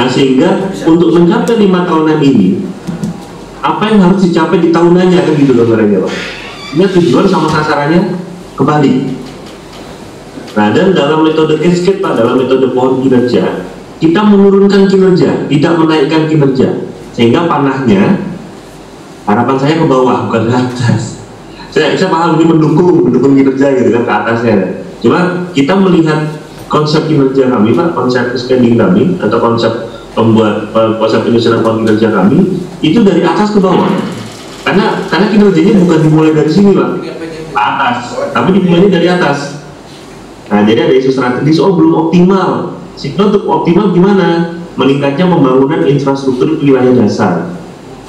Nah sehingga untuk mencapai 5 tahunan ini, apa yang harus dicapai di tahunannya kan gitu gambarannya Pak. Ini tujuan sama sasarannya kembali. Nah dan dalam metode cascade Pak, dalam metode pohon kinerja, kita menurunkan kinerja, tidak menaikkan kinerja, sehingga panahnya harapan saya ke bawah bukan ke atas. Saya paham ini mendukung kinerja gitu kan ke atasnya. Cuma kita melihat konsep kinerja kami Pak, konsep spending kami atau konsep konsep penyusunan pohon kinerja kami itu dari atas ke bawah. Karena kinerjanya bukan dimulai dari sini Pak, ke atas, tapi dimulainya dari atas. Nah jadi ada isu strategis, belum optimal. Sehingga untuk optimal gimana? Meningkatnya pembangunan infrastruktur wilayah dasar.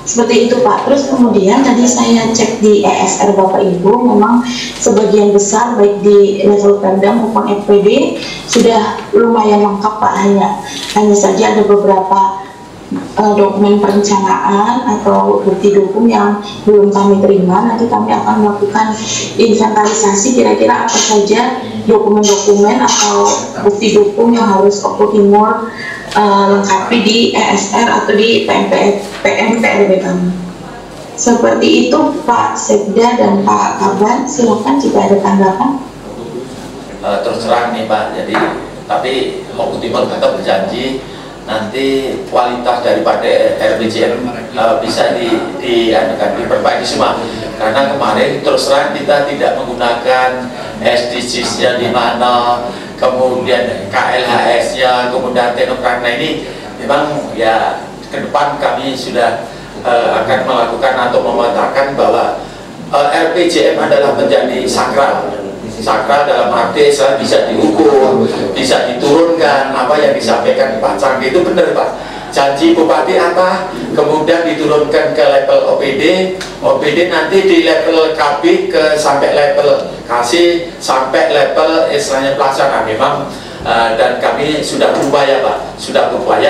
Seperti itu Pak. Terus kemudian tadi saya cek di ESR Bapak Ibu, memang sebagian besar baik di level Pemda maupun FPD sudah lumayan lengkap Pak. Hanya saja ada beberapa dokumen perencanaan atau bukti dukung yang belum kami terima. Nanti kami akan melakukan inventarisasi kira-kira apa saja dokumen-dokumen atau bukti dukung yang harus Oppo Timur lengkapi di ESR atau di PMPRB kami. Seperti itu Pak Sekda dan Pak Kaban, silakan jika ada tanggapan. Terus terang nih Pak, jadi tapi Oppo Timur tetap berjanji nanti kualitas daripada RPJM bisa diperbaiki semua. Karena kemarin terus terang kita tidak menggunakan SDGs-nya di mana, kemudian KLHS-nya, kemudian teknokrana ini memang ya ke depan kami sudah akan melakukan atau memetakan bahwa RPJM adalah menjadi sakral dalam arti bisa diukur, bisa diturunkan. Apa yang disampaikan Pak Canggi itu benar Pak. Janji Bupati apa, kemudian diturunkan ke level OPD nanti di level KB sampai level kasih sampai level istilahnya pelaksana memang. Dan kami sudah berupaya Pak,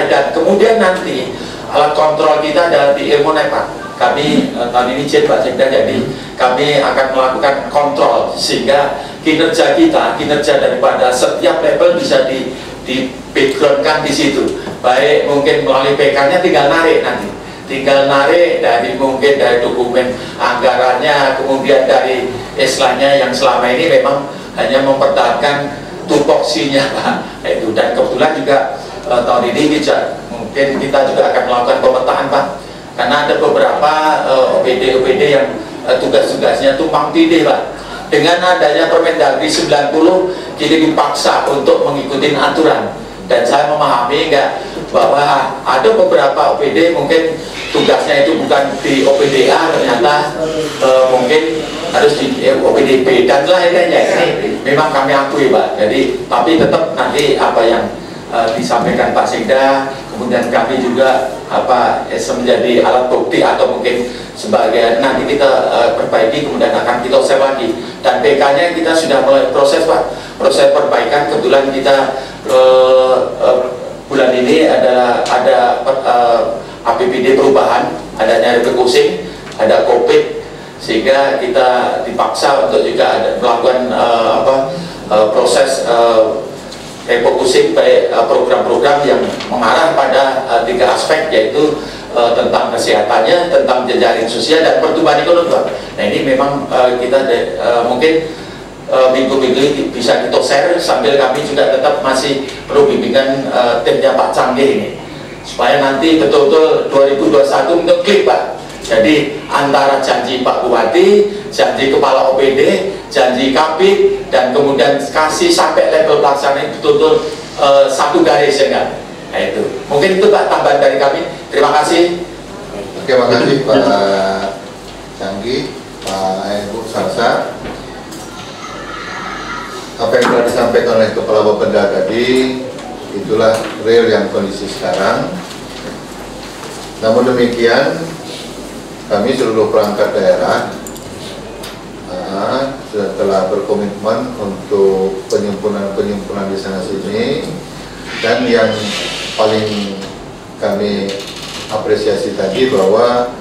dan kemudian nanti alat kontrol kita adalah di Ilmunet Pak. Kami tahun ini Pak Sekda, jadi kami akan melakukan kontrol sehingga kinerja daripada setiap level bisa di backgroundkan di situ. Baik mungkin melalui PK-nya tinggal narik dari mungkin dari dokumen anggarannya, kemudian dari istilahnya yang selama ini memang hanya mempertahankan tupoksinya Pak. Itu dan kebetulan juga tahun ini mungkin kita juga akan melakukan pemetaan Pak. Karena ada beberapa OPD yang tugas-tugasnya tumpang tindih Pak. Dengan adanya Permendagri 90 kini dipaksa untuk mengikuti aturan. Dan saya memahami bahwa ada beberapa OPD mungkin tugasnya itu bukan di OPDA, ternyata mungkin harus di OPDB dan lain-lainnya. Ini memang kami akui Pak. Jadi tapi tetap nanti apa yang disampaikan Pak Sekda, kemudian kami juga menjadi alat bukti atau mungkin sebagai nanti kita perbaiki, kemudian akan kita share lagi. Dan PK-nya kita sudah mulai proses Pak, proses perbaikan. Kebetulan kita bulan ini ada APBD perubahan, adanya refocusing, ada COVID, sehingga kita dipaksa untuk juga melakukan proses refocusing baik program-program yang mengarah pada 3 aspek, yaitu tentang kesehatannya, tentang jejaring sosial dan pertumbuhan ekonomi. Nah ini memang kita mungkin minggu-minggu ini bisa kita share sambil kami juga tetap masih perlu bimbingan timnya Pak Canggi ini supaya nanti betul-betul 2021 untuk klik Pak. Jadi antara janji Pak Bupati, janji Kepala OPD, janji Kabid, dan kemudian kasih sampai level pelaksana betul-betul satu garis ya kan? Nah itu mungkin itu Pak tambahan dari kami. Terima kasih. Terima kasih Pak Canggi, Pak Ibu Sarsa. Apa yang telah disampaikan oleh Kepala Bapeda tadi itulah real yang kondisi sekarang. Namun demikian kami seluruh perangkat daerah telah berkomitmen untuk penyempurnaan di sana sini, dan yang paling kami apresiasi tadi bahwa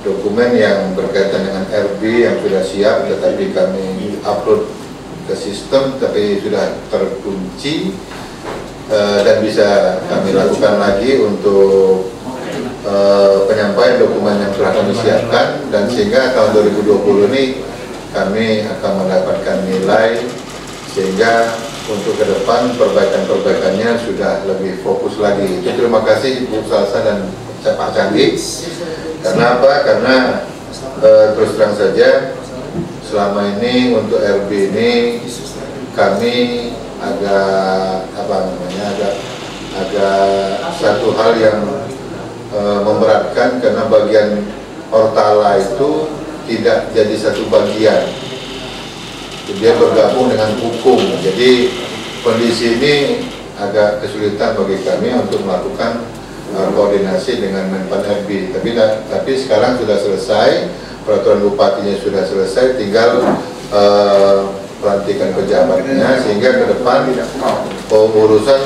dokumen yang berkaitan dengan RB yang sudah siap tetapi kami upload ke sistem tapi sudah terkunci, dan bisa kami lakukan lagi untuk penyampaian dokumen yang telah kami siapkan, dan sehingga tahun 2020 ini kami akan mendapatkan nilai sehingga untuk ke depan perbaikan-perbaikannya sudah lebih fokus lagi. Itu terima kasih Bu Salsa dan Pak Candi. Karena apa? Karena terus terang saja selama ini untuk RB ini kami agak satu hal yang memberatkan, karena bagian Ortala itu tidak jadi satu bagian, dia bergabung dengan hukum. Jadi kondisi ini agak kesulitan bagi kami untuk melakukan koordinasi dengan Menpan RB. Tapi sekarang sudah selesai, peraturan bupatinya sudah selesai, tinggal pelantikan pejabatnya, sehingga ke depan urusan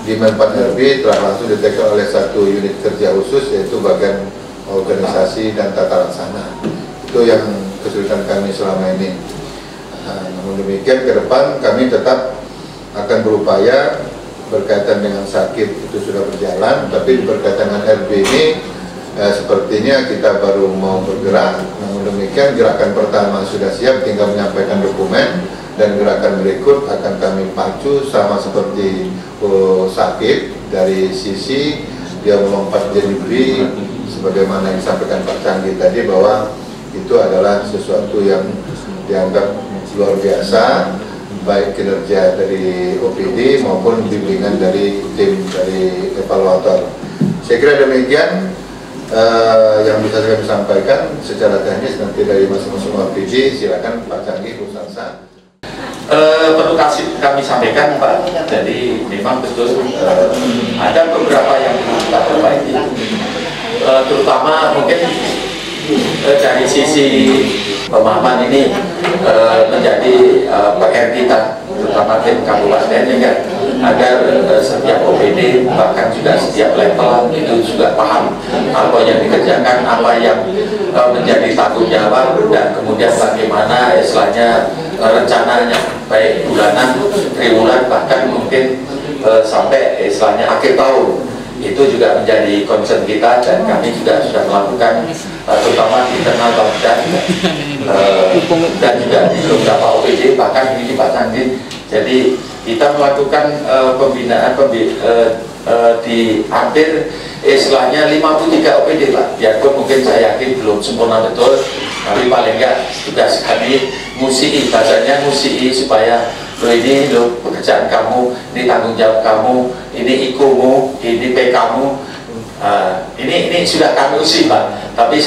di Menpan RB telah langsung ditekan oleh satu unit kerja khusus, yaitu bagian organisasi dan tata laksana. Itu yang kesulitan kami selama ini. Namun demikian, ke depan kami tetap akan berupaya. Berkaitan dengan sakit itu sudah berjalan, tapi berkaitan dengan RB ini sepertinya kita baru mau bergerak. Namun demikian, gerakan pertama sudah siap, tinggal menyampaikan dokumen, dan gerakan berikut akan kami pacu sama seperti sakit. Dari sisi dia melompat jadi lebih, sebagaimana yang disampaikan Pak Candi tadi, bahwa itu adalah sesuatu yang dianggap luar biasa, baik kinerja dari OPD maupun bimbingan dari tim dari evaluator. Saya kira demikian yang bisa saya sampaikan secara teknis. Nanti dari masing-masing OPD silakan Pak Candi, Bu Salsa. Perlu kami sampaikan Pak, jadi memang betul ada beberapa yang kita perbaiki, terutama mungkin dari sisi pemahaman ini menjadi PR kita, terutama tim kabupaten, agar setiap OPD bahkan juga setiap level itu juga paham apa yang dikerjakan, apa yang menjadi tanggung jawab, dan kemudian bagaimana istilahnya rencananya, baik bulanan, triwulan, bahkan mungkin sampai istilahnya akhir tahun. Itu juga menjadi concern kita, dan kami juga sudah melakukan terutama di internal Badan dan juga di beberapa OPD, bahkan ini di Pak Candi. Jadi kita melakukan pembinaan di hampir istilahnya 53 OPD Pak. Biarpun mungkin saya yakin belum sempurna betul, tapi paling enggak tugas kami musii, bahasanya musii, supaya lo ini lo pekerjaan kamu, ini tanggung jawab kamu, ini ikumu, ini PK-mu, ini sudah kami usi Pak. Tapi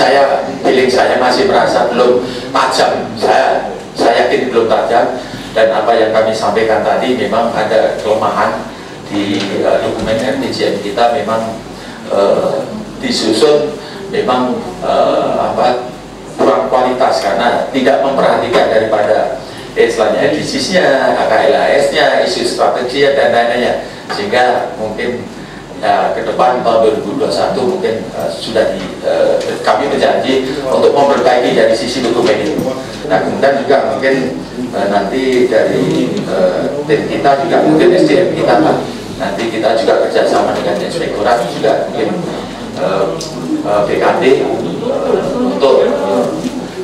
feeling saya masih merasa belum tajam, saya yakin belum tajam, dan apa yang kami sampaikan tadi memang ada kelemahan di dokumen RPJM kita, memang disusun memang kurang kualitas karena tidak memperhatikan daripada istilahnya SDGs-nya, KLAS-nya, isu strategi dan lain-lainnya, sehingga mungkin ke depan tahun 2021 mungkin sudah kami berjanji untuk memperbaiki dari sisi dokumen itu. Nah, kemudian juga mungkin nanti dari tim kita juga mungkin SDM kita Pak, nanti kita juga kerjasama dengan inspektorat juga mungkin BKD untuk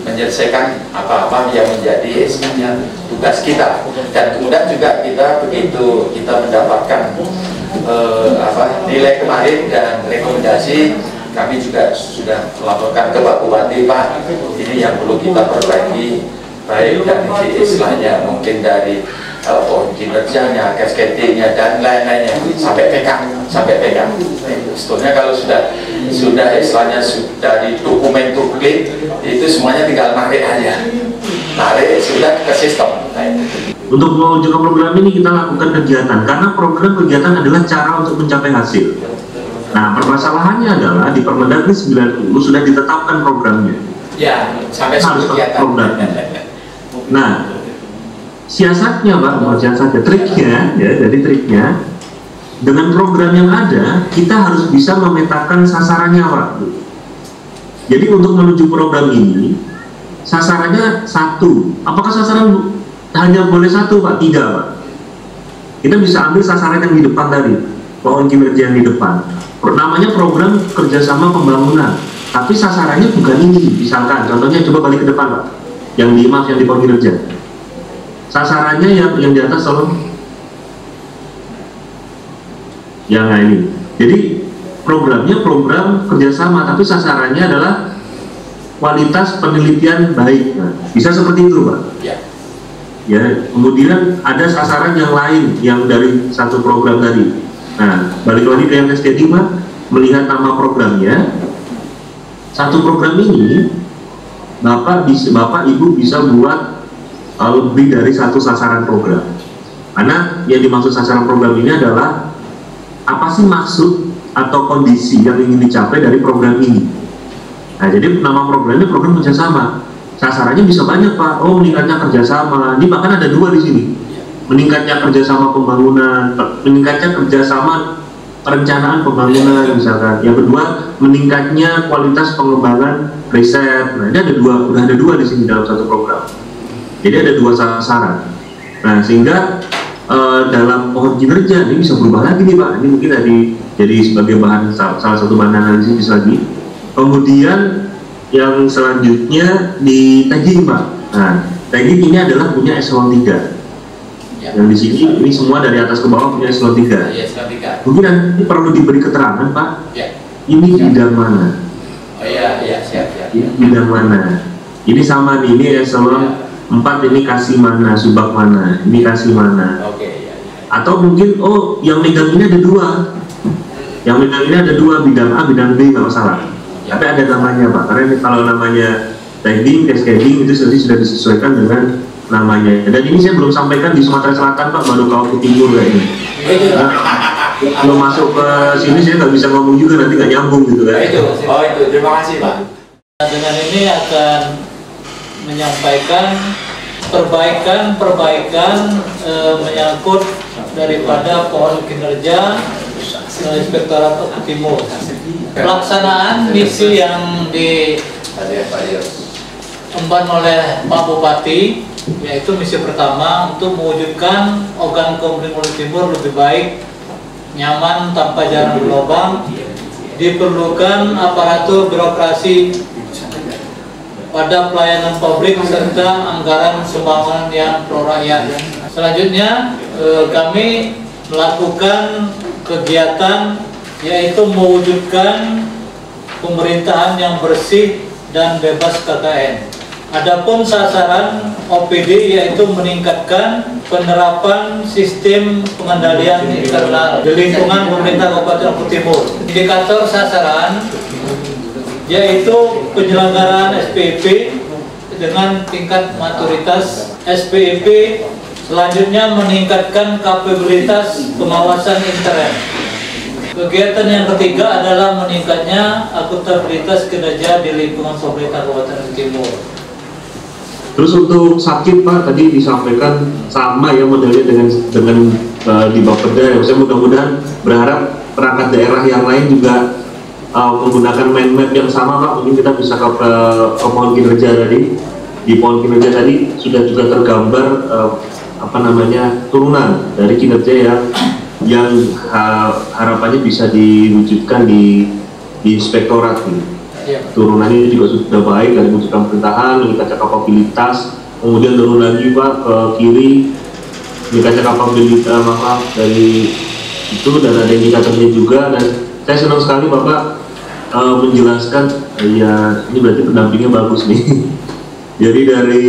menyelesaikan apa-apa yang menjadi istilahnya tugas kita. Dan kemudian juga kita begitu kita mendapatkan nilai kemarin dan rekomendasi, kami juga sudah melaporkan ke Pak Bupati, Pak, ini yang perlu kita perbaiki, baik dari istilahnya mungkin dari kinerjanya, cascading-nya dan lain-lainnya sampai PK. Sebetulnya kalau sudah istilahnya sudah di dokumen tuklit itu semuanya tinggal narik aja, sudah ke sistem. Untuk mewujudkan program ini kita lakukan kegiatan, karena program kegiatan adalah cara untuk mencapai hasil. Nah, permasalahannya adalah di Permendagri 90 sudah ditetapkan programnya. Ya, sampai harus kegiatan. Programnya. Nah, siasatnya Pak, siasatnya, triknya, ya, dari triknya, dengan program yang ada, kita harus bisa memetakan sasarannya Pak. Jadi untuk menuju program ini, sasarannya satu. Apakah sasaran hanya boleh satu Pak? Tidak Pak. kita bisa ambil sasaran yang di depan tadi, pohon kinerja yang di depan. Namanya program kerjasama pembangunan, tapi sasarannya bukan ini. Misalkan, contohnya coba balik ke depan Pak, yang di pohon kinerja. Sasarannya yang di atas tolong. Yang ini. Jadi programnya program kerjasama, tapi sasarannya adalah kualitas penelitian baik. Nah, bisa seperti itu Pak. Ya, kemudian ada sasaran yang lain yang dari satu program tadi. Nah, balik lagi ke yang cascading Pak, melihat nama programnya, satu program ini Bapak Ibu bisa buat lebih dari satu sasaran program. Karena yang dimaksud sasaran program ini adalah apa sih maksud atau kondisi yang ingin dicapai dari program ini. Nah, jadi nama programnya program kerjasama. Sasarannya bisa banyak Pak. Oh, meningkatnya kerjasama. Ini bahkan ada dua di sini. Meningkatnya kerjasama pembangunan, meningkatnya kerjasama perencanaan pembangunan misalkan. Yang kedua, meningkatnya kualitas pengembangan riset. Nah, ini udah ada dua di sini dalam satu program. Jadi ada dua sasaran. Nah, sehingga dalam pohon kinerja ini bisa berubah lagi nih Pak. Ini mungkin jadi sebagai bahan salah satu bahan analisis lagi. Kemudian yang selanjutnya di tagging Pak. Nah, tagging ini adalah punya eselon 3. Yang di sini ini semua dari atas ke bawah punya eselon 3. Mungkin nanti perlu diberi keterangan Pak. Ini bidang mana? Oh iya, siap. Ini bidang mana? Ini sama nih, ini eselon 4 ini kasih mana, subak mana, ini kasih mana. Atau mungkin yang megang ini ada dua. Yang megang ini ada dua, bidang A, bidang B, nggak masalah. Tapi ada namanya Pak, karena ini kalau namanya tagging, cascading itu sudah disesuaikan dengan namanya. Dan ini saya belum sampaikan di Sumatera Selatan Pak, baru ke timur kayaknya. Kalau masuk ke sini saya nggak bisa ngomong juga, nanti nggak nyambung gitu kan. Itu, terima kasih Pak. Dengan ini akan menyampaikan perbaikan menyangkut daripada pohon kinerja Inspektorat Timur. Pelaksanaan misi yang diemban oleh Pak Bupati, yaitu misi pertama untuk mewujudkan organ Komunikasi Timur lebih baik, nyaman tanpa jarang berlubang. Diperlukan aparatur birokrasi pada pelayanan publik serta anggaran sumbangan yang pro rakyat. Selanjutnya kami melakukan kegiatan yaitu mewujudkan pemerintahan yang bersih dan bebas KKN. Adapun sasaran OPD yaitu meningkatkan penerapan sistem pengendalian internal di lingkungan pemerintah Kabupaten Lombok Timur. Indikator sasaran yaitu penyelenggaraan SPIP dengan tingkat maturitas SPIP. Selanjutnya meningkatkan kapabilitas pengawasan intern. Kegiatan yang ketiga adalah meningkatnya akuntabilitas kinerja di lingkungan pemerintah Kabupaten Timur. Terus untuk sakit Pak tadi disampaikan sama ya modelnya dengan di Bapeda. Saya mudah-mudahan berharap perangkat daerah yang lain juga menggunakan mind map yang sama Pak. Mungkin kita bisa ke pohon kinerja tadi. Di pohon kinerja tadi sudah juga tergambar turunan dari kinerja yang harapannya bisa diwujudkan di inspektorat nih. Turunannya juga sudah baik dari wujudkan pemerintahan, meningkatkan kapabilitas, kemudian turun lagi Pak ke kiri, meningkatkan kapabilitas dari itu, dan ada indikatornya juga. Dan saya senang sekali Bapak menjelaskan, ya ini berarti pendampingnya bagus nih. Jadi dari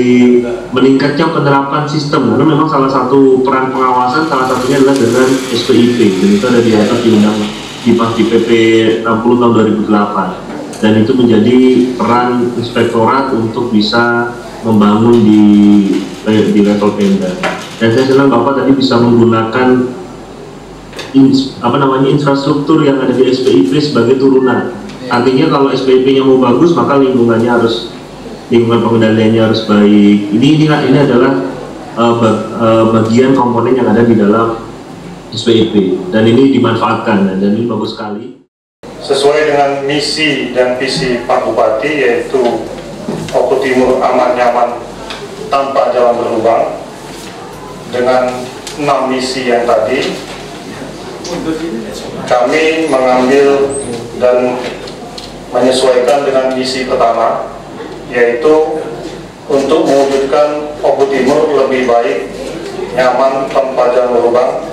meningkatnya penerapan sistem, karena memang salah satu peran pengawasan salah satunya adalah dengan SPIP, dan itu ada diatur di PP 60 tahun 2008, dan itu menjadi peran inspektorat untuk bisa membangun di level Pemda. Dan saya senang Bapak tadi bisa menggunakan infrastruktur yang ada di SPIP sebagai turunan. Artinya kalau SPIP-nya mau bagus, maka lingkungan pengendaliannya harus baik. Ini adalah bagian komponen yang ada di dalam SPIP, dan ini dimanfaatkan, dan ini bagus sekali. Sesuai dengan misi dan visi Pak Bupati, yaitu Lombok Timur aman nyaman tanpa jalan berlubang, dengan 6 misi yang tadi, kami mengambil dan menyesuaikan dengan misi pertama, yaitu untuk mewujudkan Oku Timur lebih baik, nyaman, tanpa jalan lubang,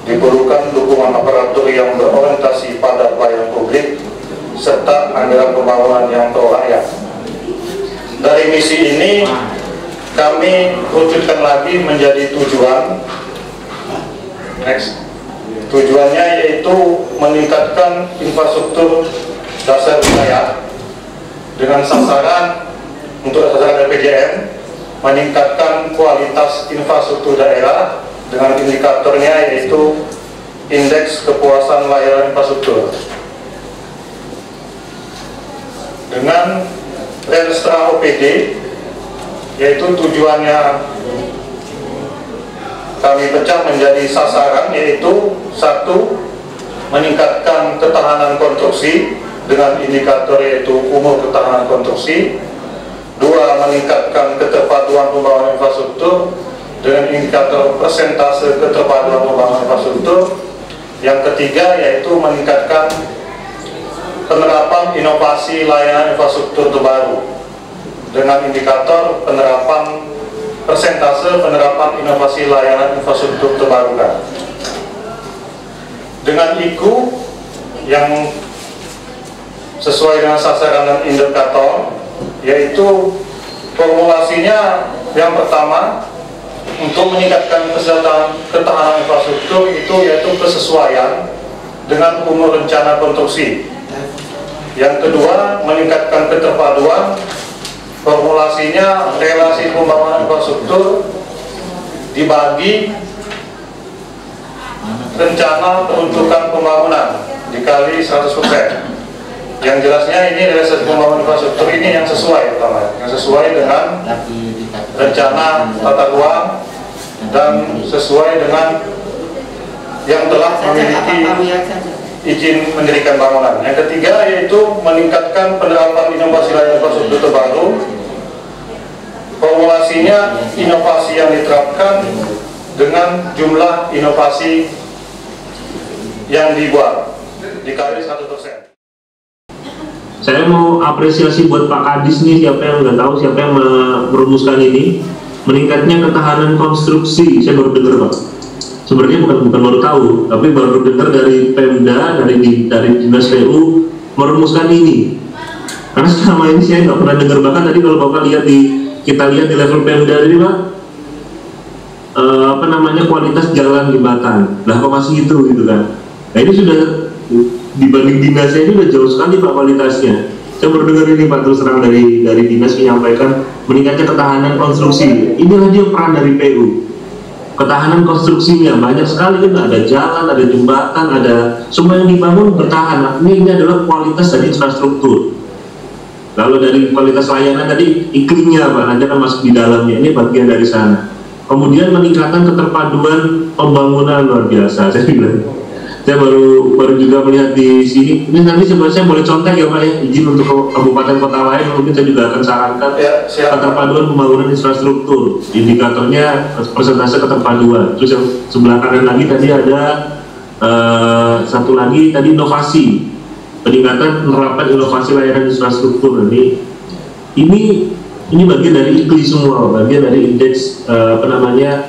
diperlukan dukungan aparatur yang berorientasi pada pelayanan publik, serta anggaran pembangunan yang terlayak. Dari misi ini, kami wujudkan lagi menjadi tujuan. Next. Tujuannya yaitu meningkatkan infrastruktur dasar wilayah dengan sasaran untuk sasaran RPJM, meningkatkan kualitas infrastruktur daerah dengan indikatornya yaitu indeks kepuasan layanan infrastruktur. Dengan Renstra OPD, yaitu tujuannya kami pecah menjadi sasaran, yaitu 1. Meningkatkan ketahanan konstruksi dengan indikator yaitu umur ketahanan konstruksi. 2. Meningkatkan keterpaduan pembangunan infrastruktur dengan indikator persentase keterpaduan pembangunan infrastruktur. Yang ketiga yaitu meningkatkan penerapan inovasi layanan infrastruktur terbaru dengan indikator penerapan persentase penerapan inovasi layanan infrastruktur terbarukan. Dengan IKU yang sesuai dengan sasaran dan indikator, yaitu formulasinya yang pertama untuk meningkatkan ketahanan infrastruktur itu yaitu kesesuaian dengan umur rencana konstruksi. Yang kedua, meningkatkan keterpaduan, formulasinya relasi pembangunan infrastruktur dibagi rencana peruntukan pembangunan dikali 100%. Yang jelasnya ini relasi pembangunan infrastruktur ini yang sesuai pertama, yang sesuai dengan rencana tata ruang dan sesuai dengan yang telah memiliki izin mendirikan bangunan. Yang ketiga yaitu meningkatkan penerapan inovasi layanan infrastruktur terbaru. Formulasinya inovasi yang diterapkan dengan jumlah inovasi yang dibuat dikali 100%. Saya mau apresiasi buat Pak Kadis nih, siapa yang nggak tahu siapa yang merumuskan ini. Meningkatnya ketahanan konstruksi, saya baru dengar Pak. Sebenarnya bukan baru tahu, tapi baru dengar dari Pemda, dari Dinas PU merumuskan ini. Karena selama ini saya nggak pernah dengar, bahkan tadi kalau Bapak lihat kita lihat di level Pemda tadi Pak, kualitas jalan jembatan, lah kok masih itu gitu kan. Nah ini sudah dibanding dinasnya itu sudah jauh sekali Pak kualitasnya. Saya baru dengar ini Pak, terus terang dari dinas menyampaikan meningkatnya ketahanan konstruksi. Inilah dia peran dari PU. Ketahanan konstruksinya banyak sekali kan, ada jalan, ada jembatan, ada semua yang dibangun bertahan. Ini adalah kualitas dari infrastruktur. Kalau dari kualitas layanan tadi iklimnya Pak, nanti akan masuk di dalamnya. Ini bagian dari sana. Kemudian meningkatkan keterpaduan pembangunan luar biasa. Saya bilang. Saya baru juga melihat di sini. Ini nanti sebenarnya boleh contek ya Pak ya, izin untuk kabupaten kota lain mungkin saya juga akan sarankan ya, keterpaduan pembangunan infrastruktur. Indikatornya persentase keterpaduan. Terus yang sebelah kanan lagi tadi ada satu lagi tadi inovasi, peningkatan penerapan inovasi layanan infrastruktur. Ini bagian dari IKLI semua, bagian dari indeks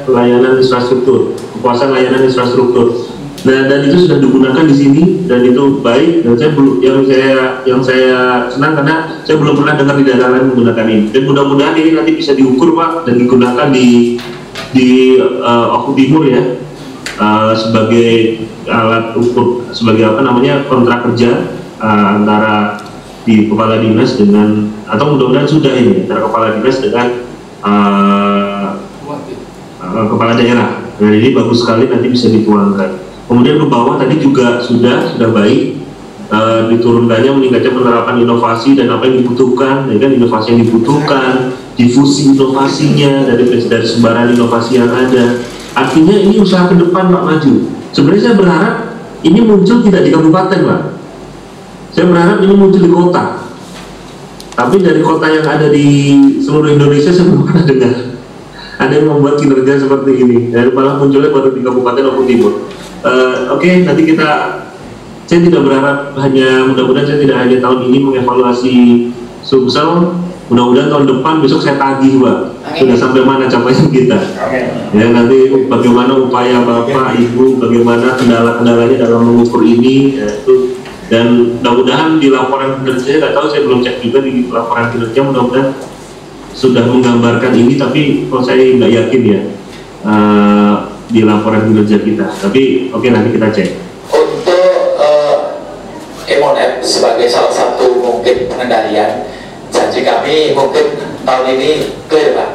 layanan infrastruktur, kepuasan layanan infrastruktur. Nah, dan itu sudah digunakan di sini dan itu baik. Dan saya belum, yang saya senang karena saya belum pernah dengar di daerah lain menggunakan ini. Dan mudah-mudahan ini nanti bisa diukur Pak dan digunakan di Oku Timur ya, sebagai alat ukur, sebagai kontrak kerja antara di kepala dinas dengan, atau mudah-mudahan sudah ini antara kepala dinas dengan kepala daerah. Nah ini bagus sekali, nanti bisa dituangkan. Kemudian ke bawah tadi juga sudah baik, diturunkannya meningkatnya penerapan inovasi dan apa yang dibutuhkan, ya kan, inovasi yang dibutuhkan, difusi inovasinya dari sebaran inovasi yang ada. Artinya ini usaha ke depan Pak maju. Sebenarnya saya berharap ini muncul tidak di kabupaten Pak. Saya berharap ini muncul di kota. Tapi dari kota yang ada di seluruh Indonesia saya belum pernah dengar. ada yang membuat kinerja seperti ini, dan malah munculnya baru di Kabupaten Lombok Timur. Oke, nanti saya tidak berharap mudah-mudahan saya tidak hanya tahun ini mengevaluasi Sumsel, mudah-mudahan tahun depan besok saya tagih, Pak, sudah sampai mana capaian kita. Ya, nanti bagaimana upaya Bapak, Ibu, bagaimana kendala-kendalanya dalam mengukur ini, ya, itu. Dan mudah-mudahan di laporan kinerja, saya nggak tahu, saya belum cek juga di laporan kinerja, mudah-mudahan sudah menggambarkan ini, tapi kalau saya nggak yakin ya di laporan kinerja kita. Tapi oke, nanti kita cek. Untuk M1F sebagai salah satu mungkin pengendalian, janji kami mungkin tahun ini clear, Pak.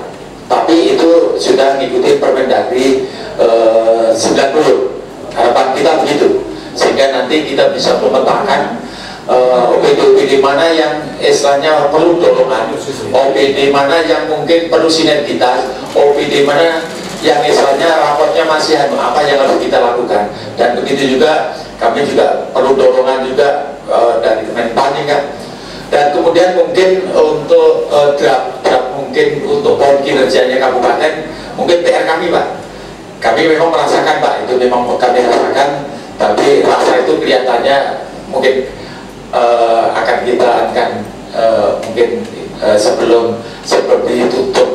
Tapi itu sudah mengikuti Permendagri 90. Harapan kita begitu, sehingga nanti kita bisa memetakan OPD mana yang istilahnya perlu dorongan, OPD mana yang mungkin perlu sinergitas, OPD mana yang istilahnya raportnya masih apa yang harus kita lakukan. Dan begitu juga kami juga perlu dorongan juga dari Kemenpan kan. Dan kemudian mungkin untuk draft mungkin untuk poin kinerjanya kabupaten, mungkin PR kami, Pak. Kami memang merasakan, Pak, itu memang kami rasakan, tapi rasa itu kelihatannya mungkin akan kita mungkin sebelum seperti tutup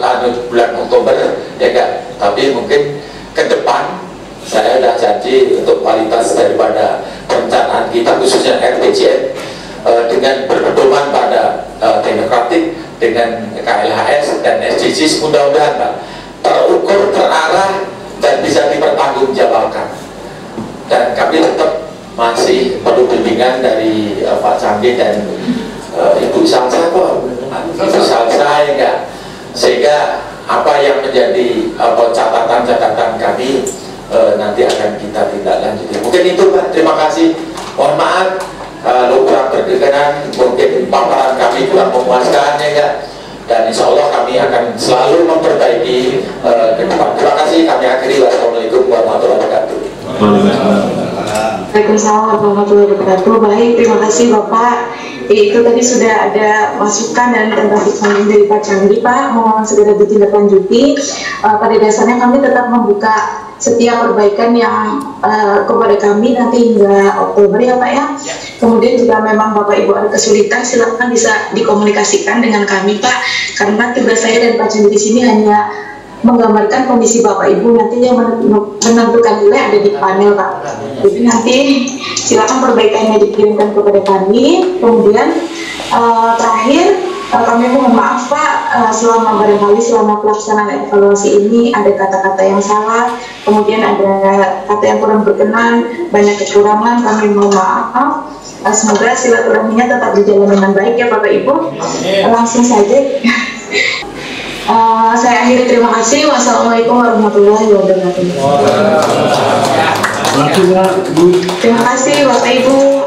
bulan Oktober ya enggak, tapi mungkin ke depan saya sudah janji untuk kualitas daripada perencanaan kita khususnya RPJM dengan berpedoman pada demokratik dengan KLHS dan SDGs, mudah-mudahan Pak terukur, terarah dan bisa dipertanggungjawabkan. Dan kami tetap masih perlu bimbingan dari Pak Canggi dan Ibu Salsa, Ibu Salsa ya enggak, sehingga apa yang menjadi catatan-catatan kami nanti akan kita tindak lanjuti. Mungkin itu, Pak. Terima kasih. Mohon maaf kalau kurang berkenan, mungkin paparan kami kurang memuaskan ya enggak. Dan insya Allah kami akan selalu memperbaiki ke depan. Terima kasih. Kami akhiri. Wassalamualaikum warahmatullahi wabarakatuh. Waalaikumsalam warahmatullahi wabarakatuh. Baik, terima kasih Bapak. Itu tadi sudah ada masukan dan tanggapan dari Pak Canggi, Pak, mohon segera ditindaklanjuti. Pada dasarnya kami tetap membuka setiap perbaikan yang kepada kami nanti hingga Oktober ya Pak ya. Kemudian jika memang Bapak Ibu ada kesulitan, silakan bisa dikomunikasikan dengan kami, Pak. Karena tugas saya dan Pak Canggi di sini hanya menggambarkan kondisi Bapak Ibu, nantinya menentukan nilai ada di panel, Pak. Jadi nanti silakan perbaikannya dikirimkan kepada kami. Kemudian terakhir kami mohon maaf Pak, selama pelaksanaan evaluasi ini ada kata-kata yang salah, kemudian ada kata yang kurang berkenan, banyak kekurangan, kami mohon maaf. Semoga silaturahminya tetap berjalan dengan baik ya Bapak Ibu. Langsung saja. Saya akhiri, terima kasih. Wassalamualaikum warahmatullahi wabarakatuh. Terima kasih Bapak Ibu.